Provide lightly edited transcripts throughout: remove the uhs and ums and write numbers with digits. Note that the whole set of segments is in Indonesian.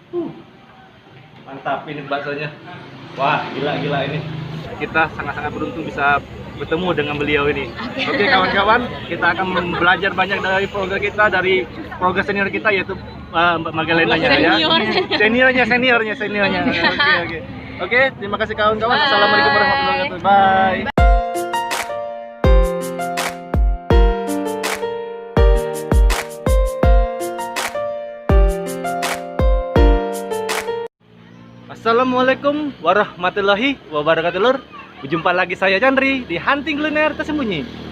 Uh, Mantap ini baksonya. Wah, gila ini. Kita sangat-sangat beruntung bisa bertemu dengan beliau ini. Oke kawan-kawan, kita akan belajar banyak dari program kita, dari program senior kita yaitu Mbak Magdalena ya. Seniornya. Oke, terima kasih kawan-kawan. Assalamualaikum warahmatullahi wabarakatuh. Bye. Assalamualaikum warahmatullahi wabarakatuh lur. Berjumpa lagi saya Chandri di Hunting Kuliner Tersembunyi.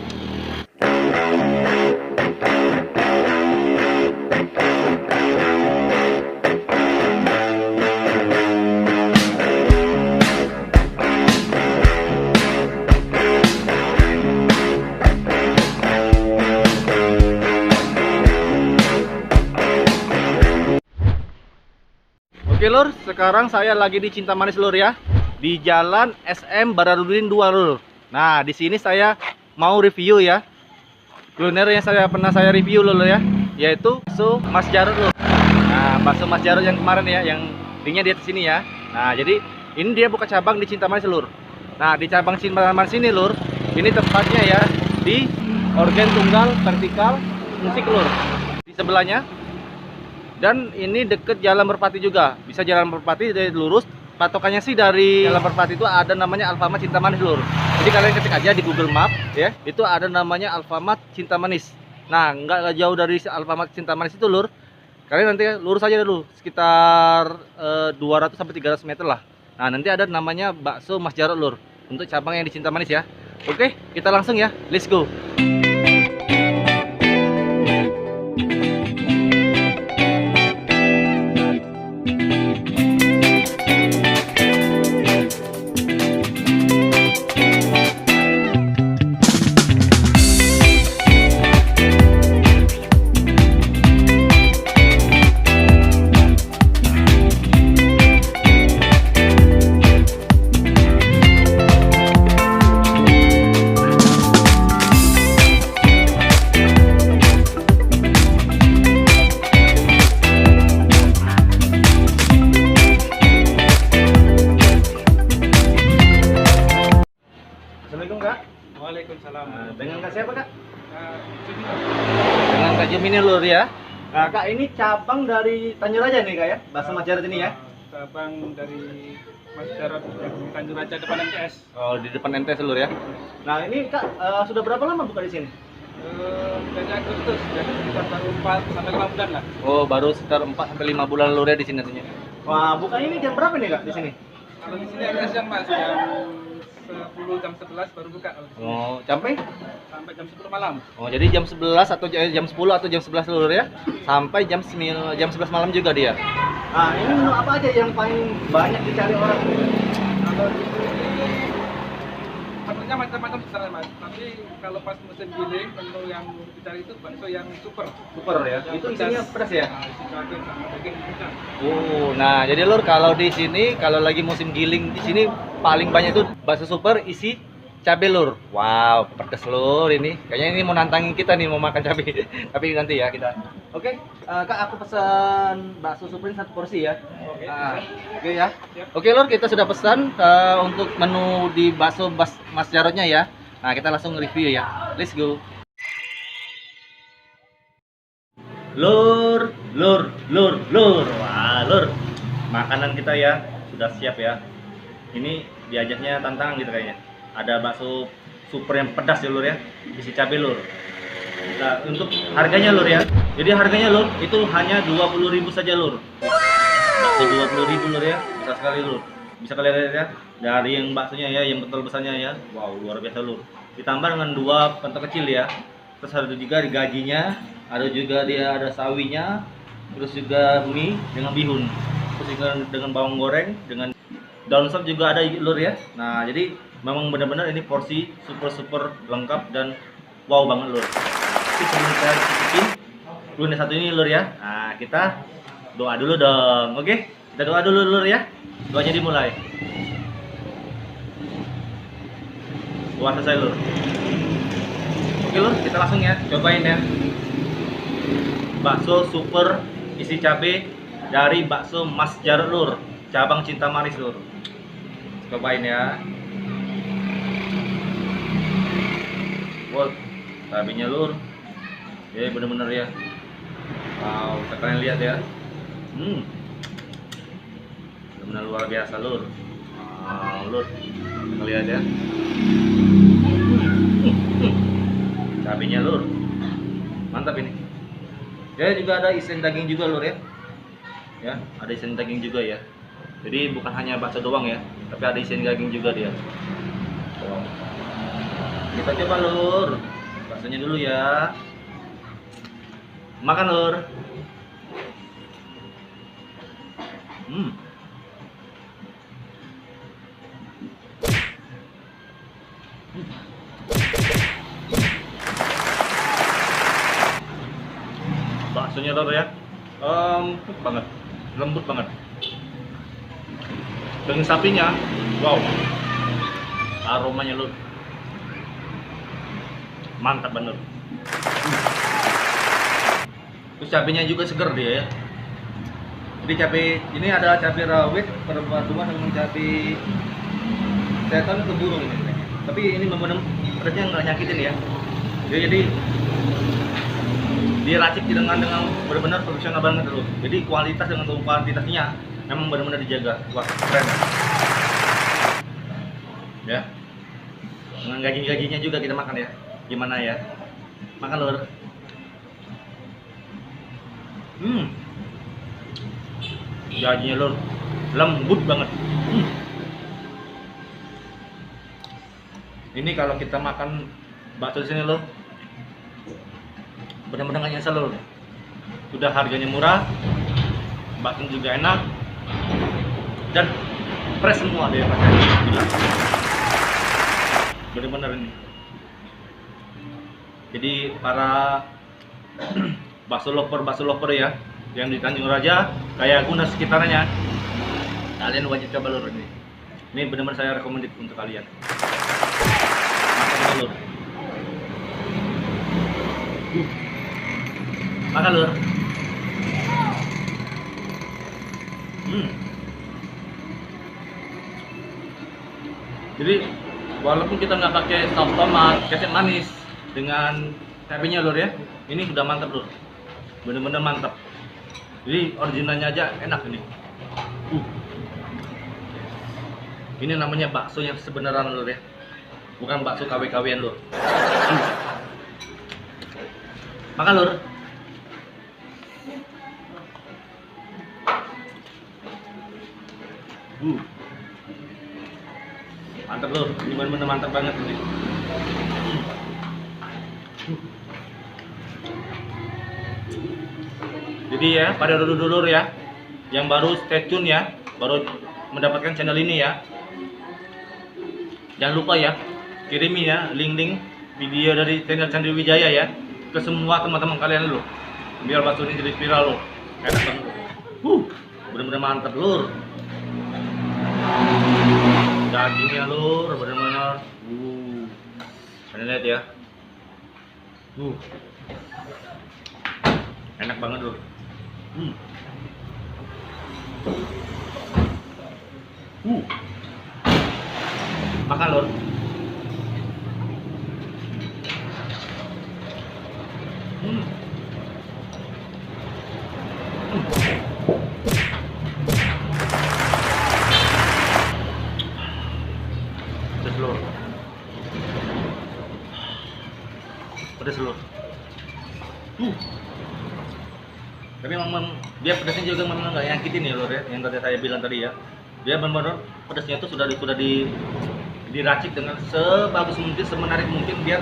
Oke lur, sekarang saya lagi di Cinta Manis lur ya, di Jalan SM Badarudin 2 lur. Nah, di sini saya mau review ya kuliner yang pernah saya review lur ya, yaitu bakso Mas Jarod lur. Nah, bakso Mas Jarod yang kemarin ya, yang linknya di atas sini ya. Nah, jadi ini dia buka cabang di Cinta Manis lur. Nah, di cabang Cinta Manis ini lur, ini tepatnya ya di Organ Tunggal Vertikal Musik lur. Di sebelahnya. Dan ini deket Jalan Merpati juga. Bisa Jalan Merpati dari lurus. Patokannya sih dari Jalan Merpati itu ada namanya Alfamart Cinta Manis lur. Jadi kalian ketik aja di Google Map ya. Itu ada namanya Alfamart Cinta Manis. Nah, nggak jauh dari Alfamart Cinta Manis itu lur. Kalian nanti lurus aja dulu sekitar 200 sampai 300 meter lah. Nah, nanti ada namanya bakso Mas Jarod lur. Untuk cabang yang di Cinta Manis ya. Oke, kita langsung ya. Let's go. Assalamualaikum Kak. Waalaikumsalam. Dengan Kak siapa Kak? Jumi. Dengan Kak Jumini lur ya. Nah, Kak ini cabang dari Tanjung Raja nih Kak ya, bakso Mas Jarod ini ya. Cabang dari Mas Jarod yang di Tanjung Raja depan MTS. Oh, di depan MTS lur ya. Nah, ini Kak sudah berapa lama buka di sini? Dari Agustus, jadi sekitar baru 4 sampai 5 bulan lah. Oh, baru sekitar 4 sampai 5 bulan lur ya di sini artinya. Wah, buka ini jam berapa nih Kak di sini? Kalau di sini agak siang Mas, jam 10 jam 11 baru buka kalau di sini. Oh, sampai? Sampai jam 10 malam. Oh, jadi jam 11 atau jam 10 atau jam 11 lur ya. Sampai jam 11 malam juga dia. Nah, ini menu apa aja yang paling banyak dicari orang? Kalau di sini menunya macam-macam sebenarnya Mas. Tapi kalau pas musim giling, menu yang dicari itu bakso yang super. Super ya. Yang Itu isinya pedas ya? Nah, isi daging sama daging pedas. Nah jadi lur kalau di sini kalau lagi musim giling di sini paling banyak itu bakso super isi cabai lur. Wow, pedes lur ini. Kayaknya ini mau nantangin kita nih mau makan cabai. Tapi nanti ya kita. Oke, Kak aku pesan bakso super ini 1 porsi ya. Oke. Oke ya. Oke lur kita sudah pesan untuk menu di bakso Mas Jarodnya ya. Nah kita langsung review ya. Let's go. Lur. Wah, lur. Makanan kita ya sudah siap ya. Ini diajaknya tantangan gitu kayaknya. Ada bakso super yang pedas ya lur ya. Isi cabai lur. Nah, untuk harganya lur ya. Jadi harganya lur itu hanya 20.000 saja lur. Bakso 20.000 lur ya. Bisa sekali lur. Bisa kalian lihat ya. Dari yang baksonya ya, yang pentol besarnya ya. Wow, luar biasa lur. Ditambah dengan 2 pentol kecil ya. Terus ada juga di gajinya, ada juga dia ada sawinya, terus juga mie dengan bihun, terus juga dengan bawang goreng, dengan daun sop juga ada lur ya. Nah jadi memang benar-benar ini porsi super lengkap dan wow banget lur. Tapi sebelum kita cicipin kuliner satu ini lur ya, nah kita doa dulu dong. Oke, kita doa dulu lur ya. Doanya dimulai. Doa selesai lur. Oke lur, kita langsung ya cobain ya bakso super isi cabe dari bakso Mas Jarot lur, cabang Cinta Manis lur. Cobain ya. Wow, cabenya lur, ya bener-bener ya. Wow, kalian lihat ya. Benar luar biasa lur. Wow, lur, kita lihat ya. Cabenya lur, mantap ini. Ya juga ada isian daging juga lur ya. Ya, ada isian daging juga ya. Jadi bukan hanya bakso doang ya, tapi ada isian daging juga dia. Wow. Kita coba lur, baksonya dulu ya. Makan lur. Baksonya lur ya, empuk banget, lembut banget. Daging sapinya, wow, aromanya lur, mantap bener. Terus cabenya juga seger dia ya. Jadi cabai ini adalah cabai rawit perpaduan dengan cabai setan ke burung ini. Tapi ini benar-benar pedasnya nggak nyakitin ya. Jadi diracik dengan benar-benar profesional banget loh. Jadi kualitas dengan kuantitasnya memang benar-benar dijaga. Wah, keren. Ya. Dengan gaji-gajinya juga kita makan ya. Gimana ya? Makan lur. Gajinya lur, lembut banget. Ini kalau kita makan bakso di sini lur, benar-benar nggak nyesel lur. Udah harganya murah, bakso juga enak, dan fresh semua dia pakai. Benar-benar ini. Jadi para bakso lover ya, yang di Tanjung Raja, kayak Guna sekitarnya, kalian wajib coba lur ini. Ini benar-benar saya rekomendasi untuk kalian. Makan lur. Makan lur. Jadi walaupun kita nggak pakai saus tomat, kecap manis dengan cabenya lur ya, ini sudah mantap lur, bener-bener mantap. Jadi originalnya aja enak ini. Ini namanya bakso yang sebenarnya lur ya, bukan bakso KW-KWan lur. Makan lur. Mantap lur, ini bener-bener mantap banget ini. Jadi ya, pada dulur-dulur ya, yang baru stay tune ya, baru mendapatkan channel ini ya, jangan lupa ya, kirimi ya link-link video dari channel Chandri Wijaya ya ke semua teman-teman kalian dulu, biar bakso ini jadi viral loh. Enak banget. Bener-bener mantap lur. Dagingnya lur, bener-bener. Kalian lihat ya. Enak banget lur. Makan lur. Pedas lur. Pedas lur. Tapi memang dia pedasnya juga memang nggak nyakitin ya lur ya, yang tadi saya bilang tadi ya. Dia benar-benar pedasnya itu sudah diracik dengan sebagus mungkin, semenarik mungkin, biar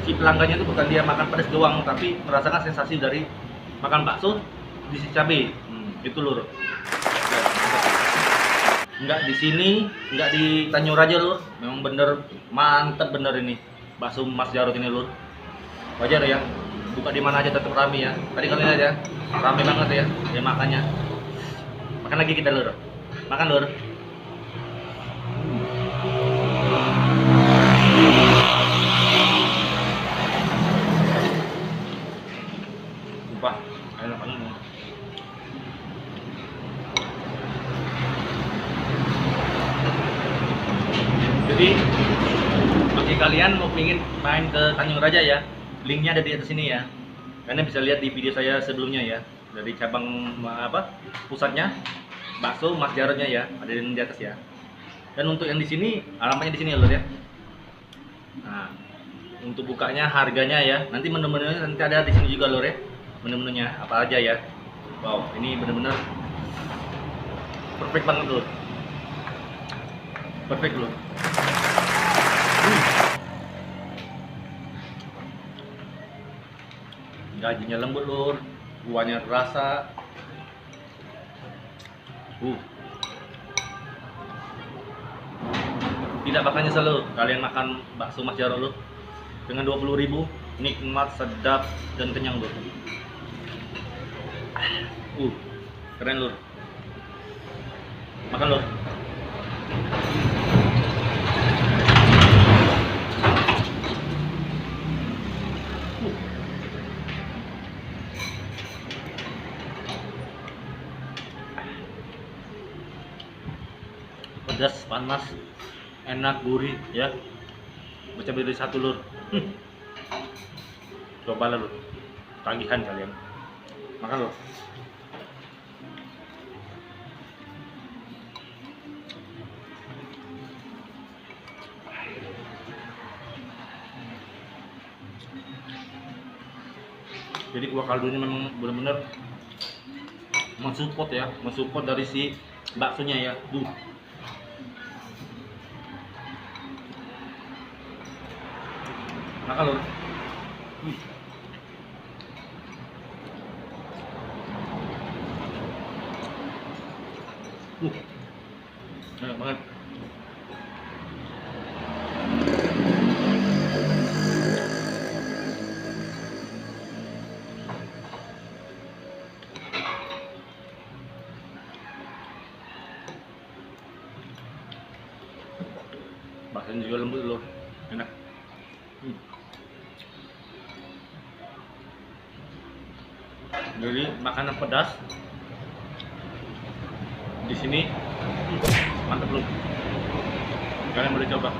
si pelanggannya itu bukan dia makan pedas doang, tapi merasakan sensasi dari makan bakso di si cabai. Itu lur. Enggak di sini, enggak di Tanjung Raja lur. Memang bener mantep bener ini bakso Mas Jarot ini lur. Wajar ya, buka di mana aja tetap rame ya. Tadi kalian aja rame banget ya dia makannya. Makan lagi kita lur. Makan lur. Sumpah enak banget. Jadi bagi kalian mau pingin main ke Tanjung Raja ya, linknya ada di atas sini ya. Kalian bisa lihat di video saya sebelumnya ya, dari cabang pusatnya bakso Mas Jarotnya ya, ada di atas ya. Dan untuk yang di sini alamatnya di sini ya lur ya. Nah, untuk bukanya harganya ya, nanti menu-menunya nanti ada di sini juga lur ya. Menu-menunya apa aja ya. Wow, ini bener-bener perfect banget lur. Perfect lur. Gajinya lembut lur, kuahnya terasa. Tidak bakal nyesel lur kalian makan bakso Mas Jarot lur. Dengan 20.000 nikmat, sedap dan kenyang lur. Keren lur. Makan lur. Pedas, panas, enak, gurih ya. Macam dari satu lur. Cobalah lur. Tagihan kalian. Makan lur. Jadi kuah kaldu ini memang benar-benar mensupport ya, mensupport dari si baksonya ya. Makan lur. Enak banget. Baksonya juga lembut lur, enak. Jadi makanan pedas di sini mantap lur. Kalian boleh coba.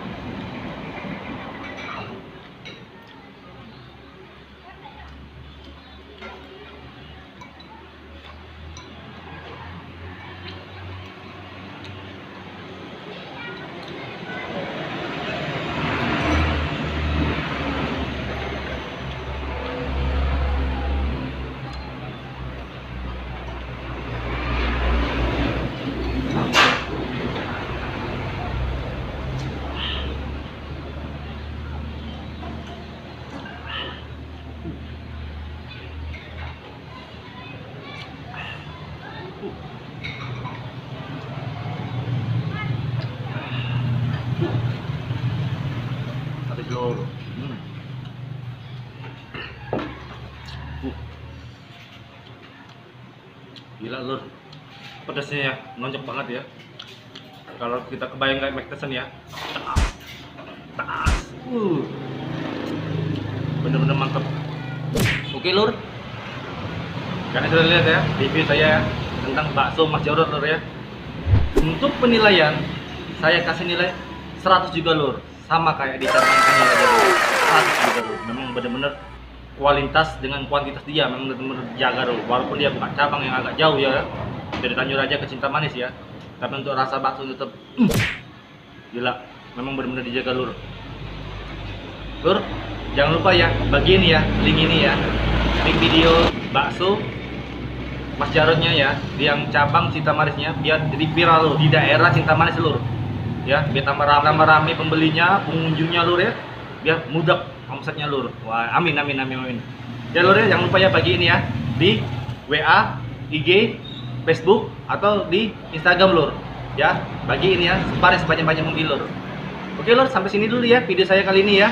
Habis lur. Gila lur, pedasnya ya, nonjok banget ya. Kalau kita kebayang kayak Mike Tyson ya, tas, bener-bener mantep. Oke lur, kalian sudah lihat ya review saya ya, tentang bakso Mas Jarot lur ya. Untuk penilaian, saya kasih nilai 100 juga lur, sama kayak di cabang Tanjung Raja lur. 100 juga lur, memang bener-bener kualitas dengan kuantitas dia memang benar-benar jaga lur. Walaupun dia bukan cabang yang agak jauh ya dari Tanjung Raja ke Cinta Manis ya, tapi untuk rasa bakso tetap gila, memang benar-benar dijaga lur. Lur, jangan lupa ya bagi ini ya, link ini ya, link video bakso Mas Jarotnya ya, yang cabang Cinta-Manisnya, biar jadi viral lur di daerah Cinta-Manis lur ya, biar tambah ramai pembelinya, pengunjungnya lur ya, biar mudah omsetnya lur. Wah, amin. Ya lur ya, jangan lupa ya bagi ini ya di WA, IG, Facebook atau di Instagram lur. Ya, bagi ini ya, sebarin sebanyak-banyak mungkin lur. Oke lur, sampai sini dulu ya video saya kali ini ya.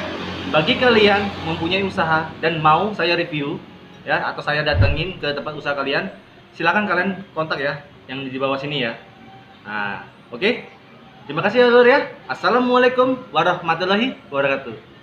Bagi kalian mempunyai usaha dan mau saya review ya, atau saya datengin ke tempat usaha kalian, silakan kalian kontak ya yang di bawah sini ya. Nah, oke. Terima kasih ya lur ya. Assalamualaikum warahmatullahi wabarakatuh.